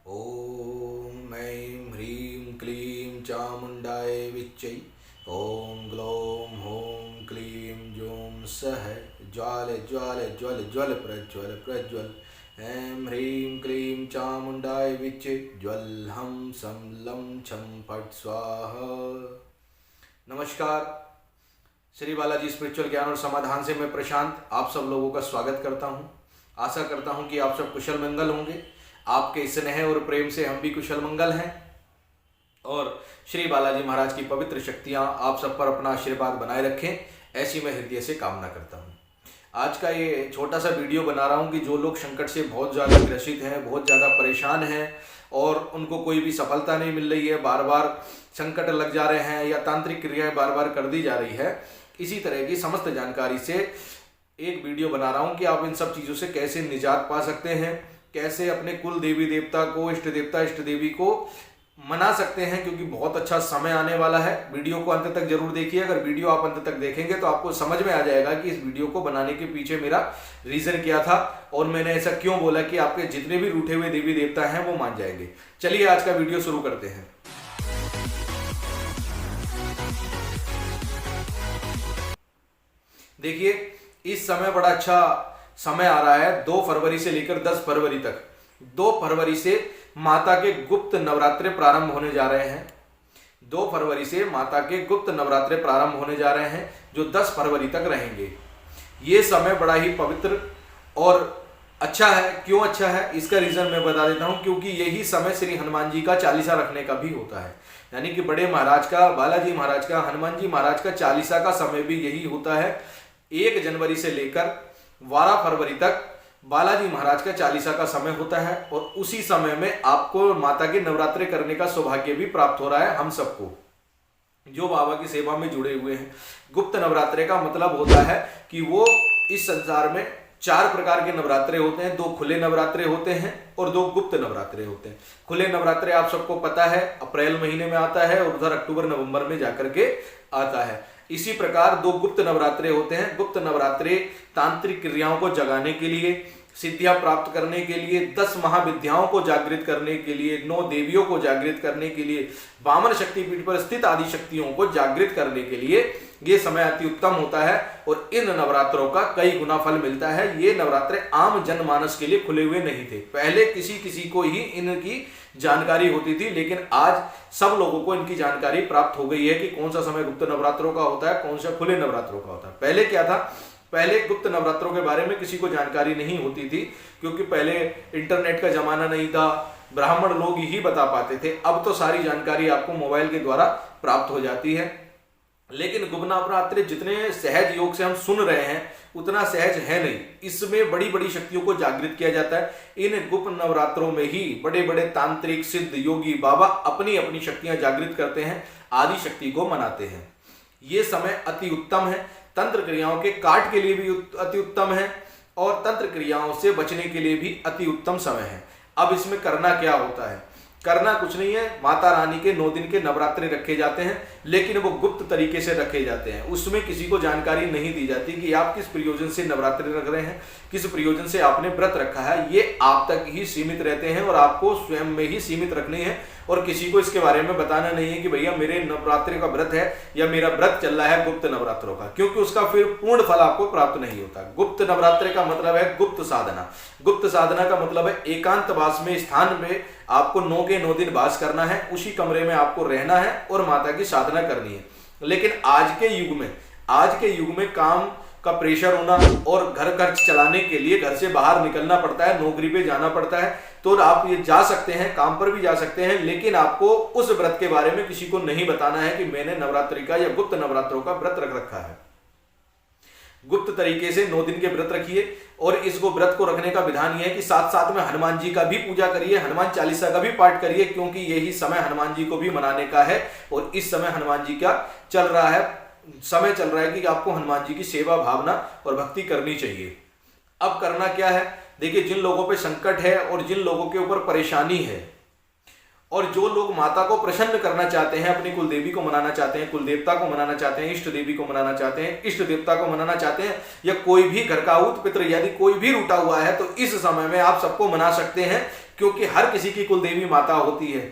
ॐ ऐं ह्रीं क्लीं चामुण्डाय विच्चै। ॐ ग्लौं हौं क्लीं जौं सः ज्वाल ज्वाल ज्वल ज्वल प्रज्वल प्रज्वल। ऐं ह्रीं क्लीं चामुण्डाय विच्चे ज्वल हम सं लं छं फट् स्वाहा। नमस्कार, श्री बालाजी स्पिरिचुअल ज्ञान और समाधान से मैं प्रशांत आप सब लोगों का स्वागत करता हूं। आशा करता हूं कि आप सब कुशल मंगल होंगे। आपके स्नेह और प्रेम से हम भी कुशल मंगल हैं और श्री बालाजी महाराज की पवित्र शक्तियां आप सब पर अपना आशीर्वाद बनाए रखें, ऐसी मैं हृदय से कामना करता हूं। आज का ये छोटा सा वीडियो बना रहा हूं कि जो लोग संकट से बहुत ज़्यादा ग्रसित हैं, बहुत ज़्यादा परेशान हैं और उनको कोई भी सफलता नहीं मिल रही है, बार बार संकट लग जा रहे हैं या तांत्रिक क्रियाएं बार बार कर दी जा रही है, इसी तरह की समस्त जानकारी से एक वीडियो बना रहा हूं कि आप इन सब चीज़ों से कैसे निजात पा सकते हैं, कैसे अपने कुल देवी देवता को, इष्ट देवता इष्ट देवी को मना सकते हैं, क्योंकि बहुत अच्छा समय आने वाला है। वीडियो को अंत तक जरूर देखिए। अगर वीडियो आप अंत तक देखेंगे तो आपको समझ में आ जाएगा कि इस वीडियो को बनाने के पीछे मेरा रीजन क्या था और मैंने ऐसा क्यों बोला कि आपके जितने भी रूठे हुए देवी देवता हैं वो मान जाएंगे। चलिए आज का वीडियो शुरू करते हैं। देखिए, इस समय बड़ा अच्छा समय आ रहा है। 2 फरवरी से लेकर 10 फरवरी तक, 2 फरवरी से माता के गुप्त नवरात्रे प्रारंभ होने जा रहे हैं। 2 फरवरी से माता के गुप्त नवरात्रे प्रारंभ होने जा रहे हैं जो 10 फरवरी तक रहेंगे। ये समय बड़ा ही पवित्र और अच्छा है। क्यों अच्छा है इसका रीजन मैं बता देता हूं, क्योंकि यही समय श्री हनुमान जी का चालीसा रखने का भी होता है। यानी कि बड़े महाराज का, बालाजी महाराज का, हनुमान जी महाराज का चालीसा का समय भी यही होता है। 1 जनवरी से लेकर 12 फरवरी तक बालाजी महाराज का चालीसा का समय होता है और उसी समय में आपको माता के नवरात्रे करने का सौभाग्य भी प्राप्त हो रहा है हम सबको जो बाबा की सेवा में जुड़े हुए हैं। गुप्त नवरात्रे का मतलब होता है कि वो इस संसार में 4 प्रकार के नवरात्रे होते हैं। 2 खुले नवरात्रे होते हैं और 2 गुप्त नवरात्रे होते हैं। खुले नवरात्रे आप सबको पता है अप्रैल महीने में आता है और उधर अक्टूबर नवंबर में जाकर के आता है। इसी प्रकार 2 गुप्त नवरात्रे होते हैं। गुप्त नवरात्रे तांत्रिक क्रियाओं को जगाने के लिए, सिद्धियां प्राप्त करने के लिए, 10 महाविद्याओं को जागृत करने के लिए, 9 देवियों को जागृत करने के लिए, वामन शक्तिपीठ पर स्थित आदि शक्तियों को जागृत करने के लिए ये समय अति उत्तम होता है और इन नवरात्रों का कई गुना फल मिलता है। ये नवरात्रे आम जनमानस के लिए खुले हुए नहीं थे। पहले किसी किसी को ही इनकी जानकारी होती थी, लेकिन आज सब लोगों को इनकी जानकारी प्राप्त हो गई है कि कौन सा समय गुप्त नवरात्रों का होता है, कौन सा खुले नवरात्रों का होता है। पहले क्या था, पहले गुप्त नवरात्रों के बारे में किसी को जानकारी नहीं होती थी, क्योंकि पहले इंटरनेट का जमाना नहीं था, ब्राह्मण लोग ही बता पाते थे। अब तो सारी जानकारी आपको मोबाइल के द्वारा प्राप्त हो जाती है। लेकिन गुप्त नवरात्रे जितने सहज योग से हम सुन रहे हैं उतना सहज है नहीं। इसमें बड़ी बड़ी शक्तियों को जागृत किया जाता है। इन गुप्त नवरात्रों में ही बड़े बड़े तांत्रिक, सिद्ध, योगी बाबा अपनी अपनी शक्तियां जागृत करते हैं, आदि शक्ति को मनाते हैं। ये समय अति उत्तम है। तंत्र क्रियाओं के काट के लिए भी अति उत्तम है और तंत्र क्रियाओं से बचने के लिए भी अति उत्तम समय है। अब इसमें करना क्या होता है? करना कुछ नहीं है। माता रानी के 9 दिन के नवरात्रे रखे जाते हैं, लेकिन वो गुप्त तरीके से रखे जाते हैं। उसमें किसी को जानकारी नहीं दी जाती कि आप किस प्रयोजन से नवरात्रे रख रहे हैं, किस प्रयोजन से आपने व्रत रखा है। ये आप तक ही सीमित रहते हैं और आपको स्वयं में ही सीमित रखने हैं और किसी को इसके बारे में बताना नहीं है कि भैया मेरे नवरात्रे का व्रत है या मेरा व्रत चल रहा है गुप्त नवरात्रों का, क्योंकि उसका फिर पूर्ण फल आपको प्राप्त नहीं होता। गुप्त नवरात्रे का मतलब है गुप्त साधना। गुप्त साधना का मतलब है एकांतवास में, स्थान में आपको 9 के 9 दिन वास करना है, उसी कमरे में आपको रहना है और माता की साधना करनी है। लेकिन आज के युग में काम का प्रेशर होना और घर खर्च चलाने के लिए घर से बाहर निकलना पड़ता है, नौकरी पे जाना पड़ता है। तो आप ये जा सकते हैं, काम पर भी जा सकते हैं, लेकिन आपको उस व्रत के बारे में किसी को नहीं बताना है कि मैंने नवरात्रि का या गुप्त नवरात्रों का व्रत रख रखा है। गुप्त तरीके से 9 दिन के व्रत रखिए और इसको व्रत को रखने का विधान यह है कि साथ साथ में हनुमान जी का भी पूजा करिए, हनुमान चालीसा का भी पाठ करिए, क्योंकि यही समय हनुमान जी को भी मनाने का है और इस समय हनुमान जी का चल रहा है कि आपको हनुमान जी की सेवा, भावना और भक्ति करनी चाहिए। अब करना क्या है? देखिए, जिन लोगों पे संकट है और जिन लोगों के ऊपर परेशानी है और जो लोग माता को प्रसन्न करना चाहते हैं, अपनी कुल देवी को मनाना चाहते हैं, कुल देवता को मनाना चाहते हैं, इष्ट देवी को मनाना चाहते हैं, इष्ट देवता को मनाना चाहते हैं, या कोई भी घर का आउत पितृ यदि कोई भी रूठा हुआ है तो इस समय में आप सबको मना सकते हैं, क्योंकि हर किसी की कुलदेवी माता होती है,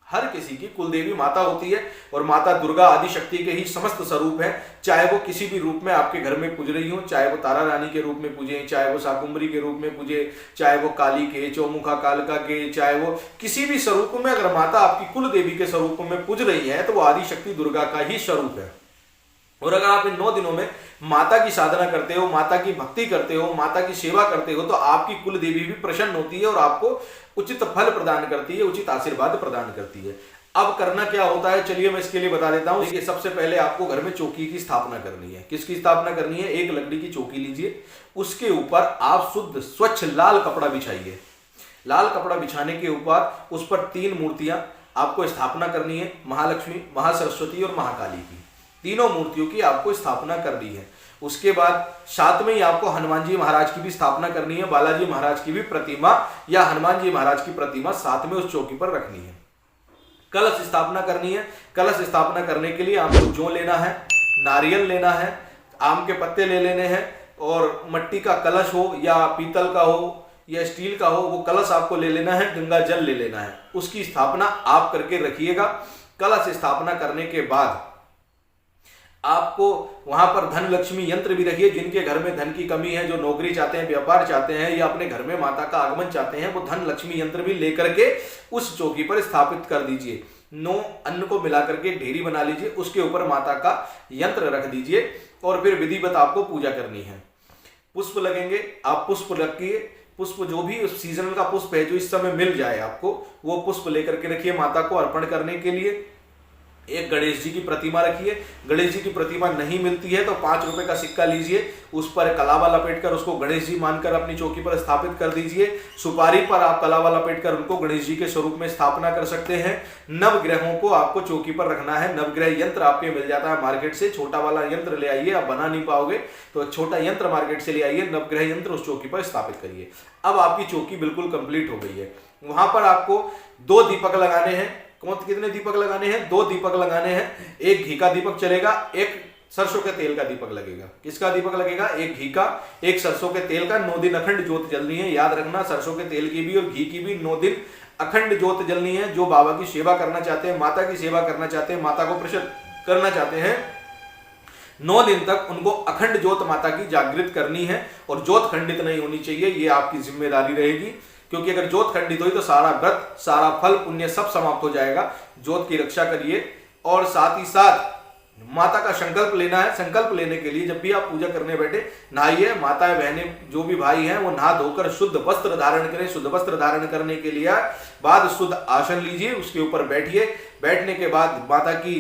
हर किसी की कुलदेवी माता होती है और माता दुर्गा आदि शक्ति के ही समस्त स्वरूप है। चाहे वो किसी भी रूप में आपके घर में पूज रही हो, चाहे वो तारा रानी के रूप में पूजे, चाहे वो शाकुंभरी के रूप में पूजे, चाहे वो काली के, चौमुखा कालका के, चाहे वो किसी भी स्वरूप में अगर माता आपकी कुल देवी के स्वरूप में पूज रही है तो वो आदि शक्ति दुर्गा का ही स्वरूप है। और अगर आप इन 9 दिनों में माता की साधना करते हो, माता की भक्ति करते हो, माता की सेवा करते हो, तो आपकी कुल देवी भी प्रसन्न होती है और आपको उचित फल प्रदान करती है, उचित आशीर्वाद प्रदान करती है। अब करना क्या होता है, चलिए मैं इसके लिए बता देता हूं। देखिए, सबसे पहले आपको घर में चौकी की स्थापना करनी है। किसकी स्थापना करनी है? एक लकड़ी की चौकी लीजिए, उसके ऊपर आप शुद्ध स्वच्छ लाल कपड़ा बिछाइए। लाल कपड़ा बिछाने के ऊपर उस पर 3 मूर्तियां आपको स्थापना करनी है, महालक्ष्मी, महासरस्वती और महाकाली की। तीनों मूर्तियों की आपको स्थापना करनी है। उसके बाद साथ में ही आपको हनुमान जी महाराज की भी स्थापना करनी है, बालाजी महाराज की भी प्रतिमा या हनुमान जी महाराज की प्रतिमा साथ में उस चौकी पर रखनी है। कलश स्थापना करनी है। कलश स्थापना करने के लिए आपको जौ लेना है, नारियल लेना है, आम के पत्ते ले लेने हैं और मट्टी का कलश हो या पीतल का हो या स्टील का हो, वो कलश आपको ले लेना है, गंगा जल ले लेना है। उसकी स्थापना आप करके रखिएगा। कलश स्थापना करने के बाद आपको वहां पर धन लक्ष्मी यंत्र भी रखिए। जिनके घर में धन की कमी है, जो नौकरी चाहते हैं, व्यापार चाहते हैं या अपने घर में माता का आगमन चाहते हैं, वो धन लक्ष्मी यंत्र भी लेकर के उस चौकी पर स्थापित कर दीजिए। 9 अन्न को मिलाकर के ढेरी बना लीजिए, उसके ऊपर माता का यंत्र रख दीजिए और फिर विधिवत आपको पूजा करनी है। पुष्प लगेंगे, आप पुष्प रखिए। पुष्प जो भी सीजनल का पुष्प है जो इस समय मिल जाए आपको, वो पुष्प लेकर के रखिए माता को अर्पण करने के लिए। एक गणेश जी की प्रतिमा रखिए। गणेश जी की प्रतिमा नहीं मिलती है तो 5 रुपए का सिक्का लीजिए, उस पर कलावा लपेटकर उसको गणेश जी मानकर अपनी चौकी पर स्थापित कर दीजिए। सुपारी पर आप कलावा लपेटकर उनको गणेश जी के स्वरूप में स्थापना कर सकते हैं। नवग्रहों को आपको चौकी पर रखना है। नवग्रह यंत्र आपके मिल जाता है मार्केट से, छोटा वाला यंत्र ले आइए। आप बना नहीं पाओगे तो छोटा यंत्र मार्केट से ले आइए, नवग्रह यंत्र उस चौकी पर स्थापित करिए। अब आपकी चौकी बिल्कुल कंप्लीट हो गई है। वहां पर आपको 2 दीपक लगाने हैं। कितने दीपक लगाने हैं? 2 दीपक लगाने हैं। एक घी का दीपक चलेगा, एक सरसों के तेल का दीपक लगेगा। किसका दीपक लगेगा? एक घी का, एक सरसों के तेल का। 9 दिन अखंड ज्योत जलनी है। याद रखना, सरसों के तेल की भी और घी की भी 9 दिन अखंड ज्योत जलनी है। जो बाबा की सेवा करना चाहते हैं, माता की सेवा करना चाहते हैं, माता को प्रसन्न करना चाहते हैं, 9 दिन तक उनको अखंड ज्योत माता की जागृत करनी है और ज्योत खंडित नहीं होनी चाहिए। ये आपकी जिम्मेदारी रहेगी, क्योंकि अगर ज्योत खंडित हुई तो सारा व्रत, सारा फल पुण्य सब समाप्त हो जाएगा। ज्योत की रक्षा करिए और साथ ही साथ माता का संकल्प लेना है। संकल्प लेने के लिए जब भी आप पूजा करने बैठे, नहाइए। माताएं बहनें जो भी भाई हैं वो नहा धोकर शुद्ध वस्त्र धारण करें। शुद्ध वस्त्र धारण करने के लिए बाद शुद्ध आसन लीजिए, उसके ऊपर बैठिए। बैठने के बाद माता की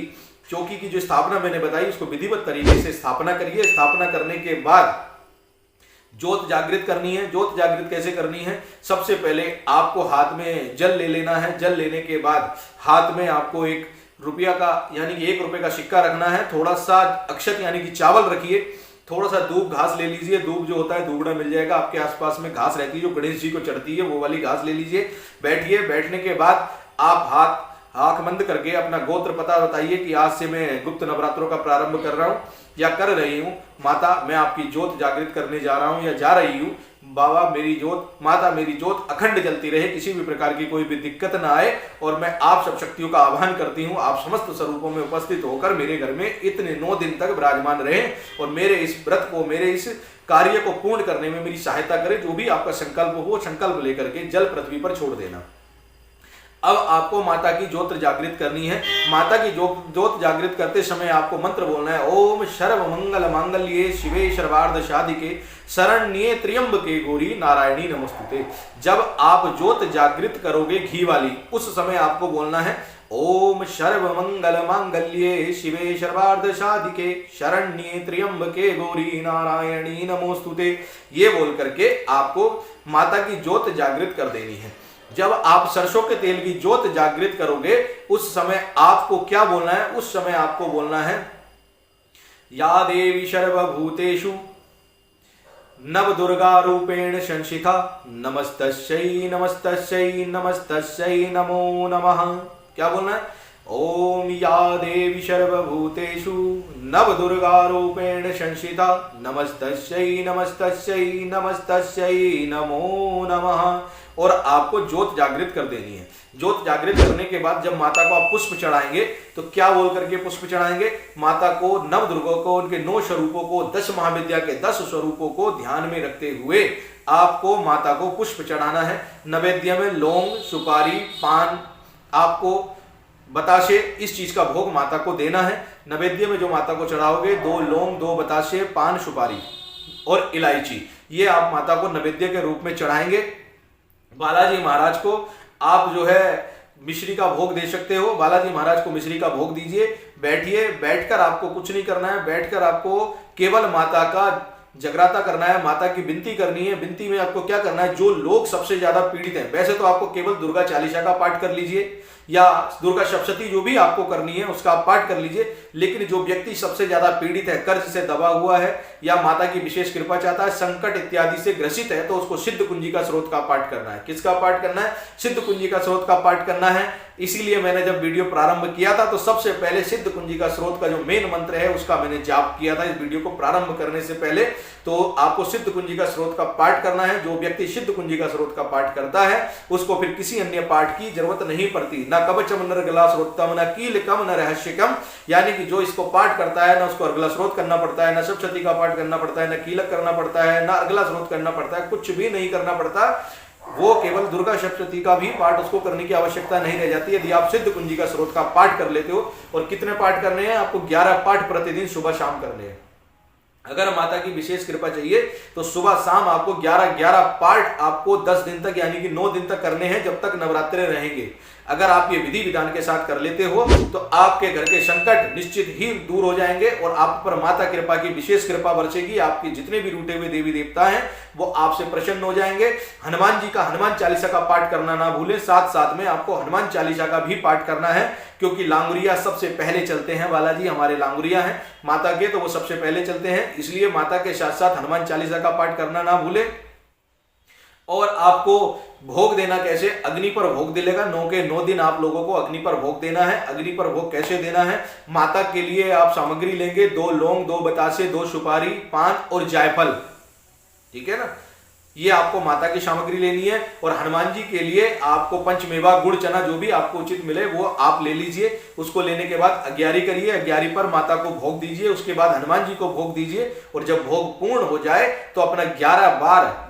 चौकी की जो स्थापना मैंने बताई उसको विधिवत तरीके से स्थापना करिए। स्थापना करने के बाद ज्योत जागृत करनी है। ज्योत जागृत कैसे करनी है? सबसे पहले आपको हाथ में जल ले लेना है। जल लेने के बाद हाथ में आपको 1 रुपया का यानी कि 1 रुपए का सिक्का रखना है। थोड़ा सा अक्षत यानी कि चावल रखिए। थोड़ा सा दूब घास ले लीजिए। दूब जो होता है दूबड़ा मिल जाएगा आपके आसपास में, घास रहती है जो गणेश जी को चढ़ती है, वो वाली घास ले लीजिए। बैठिए। बैठने के बाद आप आंख बंद करके अपना गोत्र पता बताइए कि आज से मैं गुप्त नवरात्रों का प्रारंभ कर रहा हूं या कर रही हूं। माता, मैं आपकी ज्योत जागृत करने जा रहा हूं या जा रही हूं। बाबा, मेरी ज्योत, माता मेरी ज्योत अखंड जलती रहे, किसी भी प्रकार की कोई भी दिक्कत ना आए। और मैं आप सब शक्तियों का आह्वान करती हूं, आप समस्त स्वरूपों में उपस्थित होकर मेरे घर में इतने 9 दिन तक विराजमान रहें और मेरे इस व्रत को, मेरे इस कार्य को पूर्ण करने में मेरी सहायता करें। जो भी आपका संकल्प हो, संकल्प लेकर के जल पृथ्वी पर छोड़ देना। अब आपको माता की ज्योत जागृत करनी है। माता की ज्योत जागृत करते समय आपको मंत्र बोलना है, ओम सर्व मंगल मांगल्ये शिवे सर्वार्थ साधिके शरण्ये त्र्यंबके गौरी नारायणी नमस्तुते। जब आप ज्योत जागृत करोगे घी वाली, उस समय आपको बोलना है ओम सर्व मंगल मांगल्ये शिवे सर्वार्थ साधिके शरण्ये त्र्यंबके गौरी नारायणी नमोस्तुते। ये बोल करके आपको माता की ज्योत जागृत कर देनी है। जब आप सरसों के तेल की ज्योत जागृत करोगे उस समय आपको क्या बोलना है? उस समय आपको बोलना है, या देवी सर्वभूतेषु नव दुर्गा रूपेण संशिता नमस्तस्यै नमस्तस्यै नमस्तस्यै नमो नमः। क्या बोलना है? ओम या देवी सर्वभूतेषु नव दुर्गा रूपेण संशिता नमस्तस्यै नमस्तस्यै नमस्तस्यै नमो नमः। और आपको ज्योत जागृत कर देनी है। ज्योत जागृत करने के बाद जब माता को आप पुष्प चढ़ाएंगे तो क्या बोल करके पुष्प चढ़ाएंगे? माता को, नव दुर्गों को, उनके 9 स्वरूपों को, 10 महाविद्या के 10 स्वरूपों को ध्यान में रखते हुए आपको माता को पुष्प चढ़ाना है। नैवेद्य में लौंग, सुपारी, पान, आपको बताशे, इस चीज का भोग माता को देना है। नैवेद्य में जो माता को चढ़ाओगे 2 लौंग, 2 बताशे, पान, सुपारी और इलायची, ये आप माता को नैवेद्य के रूप में चढ़ाएंगे। बालाजी महाराज को आप जो है मिश्री का भोग दे सकते हो। बालाजी महाराज को मिश्री का भोग दीजिए। बैठिए, बैठकर आपको कुछ नहीं करना है, बैठकर आपको केवल माता का जगराता करना है, माता की विनती करनी है। विनती में आपको क्या करना है? जो लोग सबसे ज्यादा पीड़ित हैं, वैसे तो आपको केवल दुर्गा चालीसा का पाठ कर लीजिए या दुर्गा सप्तशती जो भी आपको करनी है उसका आप पाठ कर लीजिए, लेकिन जो व्यक्ति सबसे ज्यादा पीड़ित है, कर्ज से दबा हुआ है या माता की विशेष कृपा चाहता है, संकट इत्यादि से ग्रसित है, तो उसको सिद्ध कुंजिका स्रोत का पाठ करना है। किसका पाठ करना है? सिद्ध कुंजिका स्रोत का पाठ करना है। इसीलिए मैंने जब वीडियो प्रारंभ किया था तो सबसे पहले सिद्ध कुंजिका स्रोत का जो मेन मंत्र है उसका मैंने जाप किया था इस वीडियो को प्रारंभ करने से पहले। तो आपको सिद्ध कुंजिका स्रोत का पाठ करना है। जो व्यक्ति सिद्ध कुंजिका स्रोत का पाठ करता है उसको फिर किसी अन्य पाठ की जरूरत नहीं पड़ती। न कवचम न अर्गला स्रोतम, न कीलकम, न रहस्यकम, यानी कि जो इसको पाठ करता है न उसको अर्गला स्रोत करना पड़ता है, न सप्तशती का पाठ करना पड़ता है, न कीलक करना पड़ता है, न अर्गला स्रोत करना पड़ता है, कुछ भी नहीं करना पड़ता। वो केवल दुर्गा सप्तशती का भी पाठ उसको करने की आवश्यकता नहीं रह जाती यदि आप सिद्ध कुंजिका स्रोत का पाठ कर लेते हो। और कितने पाठ करने हैं? आपको 11 पाठ प्रतिदिन सुबह शाम करने हैं। अगर माता की विशेष कृपा चाहिए तो सुबह शाम आपको 11 पाठ आपको 10 दिन तक यानी कि 9 दिन तक करने हैं, जब तक नवरात्रे रहेंगे। अगर आप ये विधि विधान के साथ कर लेते हो तो आपके घर के संकट निश्चित ही दूर हो जाएंगे और आप पर माता कृपा की विशेष कृपा बरसेगी। आपके जितने भी रूठे हुए देवी देवता हैं वो आपसे प्रसन्न हो जाएंगे। हनुमान जी का हनुमान चालीसा का पाठ करना ना भूलें। साथ साथ में आपको हनुमान चालीसा का भी पाठ करना है, क्योंकि लांगुरिया सबसे पहले चलते हैं। बालाजी हमारे लांगुरिया हैं माता के, तो वो सबसे पहले चलते हैं, इसलिए माता के साथ साथ हनुमान चालीसा का पाठ करना ना भूलें। और आपको भोग देना कैसे? अग्नि पर भोग दिलेगा। 9 के 9 दिन आप लोगों को अग्नि पर भोग देना है। अग्नि पर भोग कैसे देना है? माता के लिए आप सामग्री लेंगे 2 लौंग, 2 बतासे, 2 सुपारी, पान और जायफल, ठीक है ना। ये आपको माता की सामग्री लेनी है। और हनुमान जी के लिए आपको पंचमेवा, गुड़, चना जो भी आपको उचित मिले वो आप ले लीजिए। उसको लेने के बाद अग्यारी करिए, अग्यारी पर माता को भोग दीजिए, उसके बाद हनुमान जी को भोग दीजिए। और जब भोग पूर्ण हो जाए तो अपना 11 बार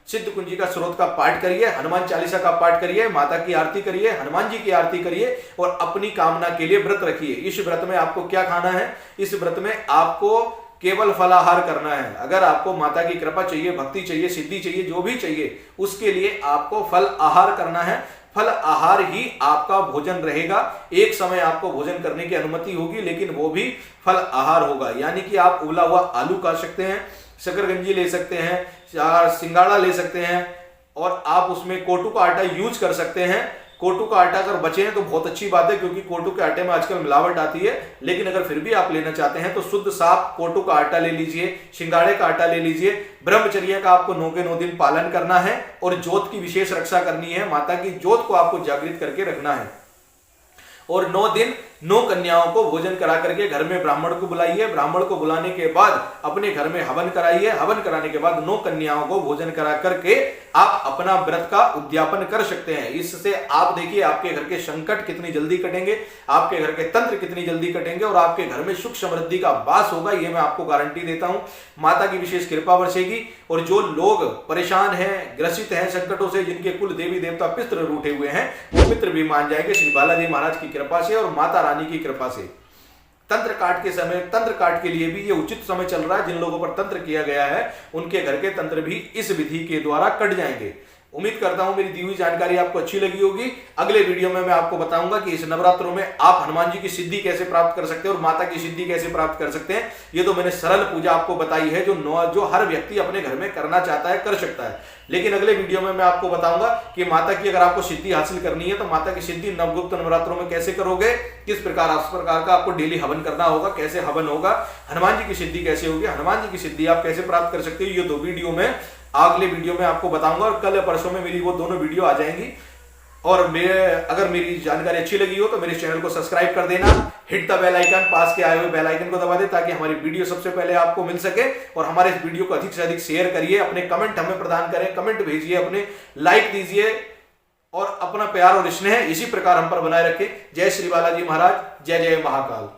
सिद्ध कुंजिका स्रोत का पाठ करिए, हनुमान चालीसा का पाठ करिए, माता की आरती करिए, हनुमान जी की आरती करिए और अपनी कामना के लिए व्रत रखिए। इस व्रत में आपको क्या खाना है? इस व्रत में आपको केवल फलाहार करना है। अगर आपको माता की कृपा चाहिए, भक्ति चाहिए, सिद्धि चाहिए, जो भी चाहिए, उसके लिए आपको फल आहार करना है। फल आहार ही आपका भोजन रहेगा। एक समय आपको भोजन करने की अनुमति होगी, लेकिन वो भी फल आहार होगा। यानी कि आप उबला हुआ आलू खा सकते हैं, शकरगंजी ले सकते हैं, सिंगाड़ा ले सकते हैं और आप उसमें कोटू का आटा यूज कर सकते हैं। कोटू का आटा अगर बचे हैं तो बहुत अच्छी बात है, क्योंकि कोटू के आटे में आजकल मिलावट आती है। लेकिन अगर फिर भी आप लेना चाहते हैं तो शुद्ध साफ कोटू का आटा ले लीजिए, सिंगाड़े का आटा ले लीजिए। ब्रह्मचर्य का आपको 9 के 9 दिन पालन करना है और ज्योत की विशेष रक्षा करनी है। माता की ज्योत को आपको जागृत करके रखना है। और 9 दिन 9 कन्याओं को भोजन करा करके घर में ब्राह्मण को बुलाइए। ब्राह्मण को बुलाने के बाद अपने घर में हवन कराइए। हवन कराने के बाद 9 कन्याओं को भोजन करा करके आप अपना व्रत का उद्यापन कर सकते हैं। इससे आप देखिए आपके घर के संकट कितनी जल्दी कटेंगे, आपके घर के तंत्र कितनी जल्दी कटेंगे और आपके घर में सुख समृद्धि का वास होगा। ये मैं आपको गारंटी देता हूं। माता की विशेष कृपा बरसेगी और जो लोग परेशान हैं, ग्रसित हैं संकटों से, जिनके कुल देवी देवता पितृ रूठे हुए हैं, वो पितृ भी मान जाएंगे श्री बालाजी महाराज की कृपा से और माता रानी की कृपा से। तंत्र काट के समय, तंत्र काट के लिए भी ये उचित समय चल रहा है। जिन लोगों पर तंत्र किया गया है उनके घर के तंत्र भी इस विधि के द्वारा कट जाएंगे। उम्मीद करता हूं मेरी दी हुई जानकारी आपको अच्छी लगी होगी। अगले वीडियो में मैं आपको बताऊंगा कि इस नवरात्रों में आप हनुमान जी की सिद्धि कैसे प्राप्त कर सकते हैं और माता की सिद्धि कैसे प्राप्त कर सकते हैं। ये तो मैंने सरल पूजा आपको बताई है, जो हर व्यक्ति अपने घर में करना चाहता है कर सकता है। लेकिन अगले वीडियो में मैं आपको बताऊंगा कि माता की अगर आपको सिद्धि हासिल करनी है तो माता की सिद्धि नवगुप्त नवरात्रों में कैसे करोगे, किस प्रकार का आपको डेली हवन करना होगा, कैसे हवन होगा, हनुमान जी की सिद्धि कैसे होगी, हनुमान जी की सिद्धि आप कैसे प्राप्त कर सकते हो, ये 2 वीडियो में अगले वीडियो में आपको बताऊंगा। और कल या परसों में मेरी वो दोनों वीडियो आ जाएंगी। और अगर मेरी जानकारी अच्छी लगी हो तो मेरे चैनल को सब्सक्राइब कर देना। हिट द बेल आइकन, पास के आए हुए बेल आइकन को दबा दे ताकि हमारी वीडियो सबसे पहले आपको मिल सके। और हमारे इस वीडियो को अधिक से अधिक शेयर करिए, अपने कमेंट हमें प्रदान करें, कमेंट भेजिए, अपने लाइक दीजिए और अपना प्यार और स्नेह इसी प्रकार हम पर बनाए रखें। जय श्री बालाजी महाराज, जय जय महाकाल।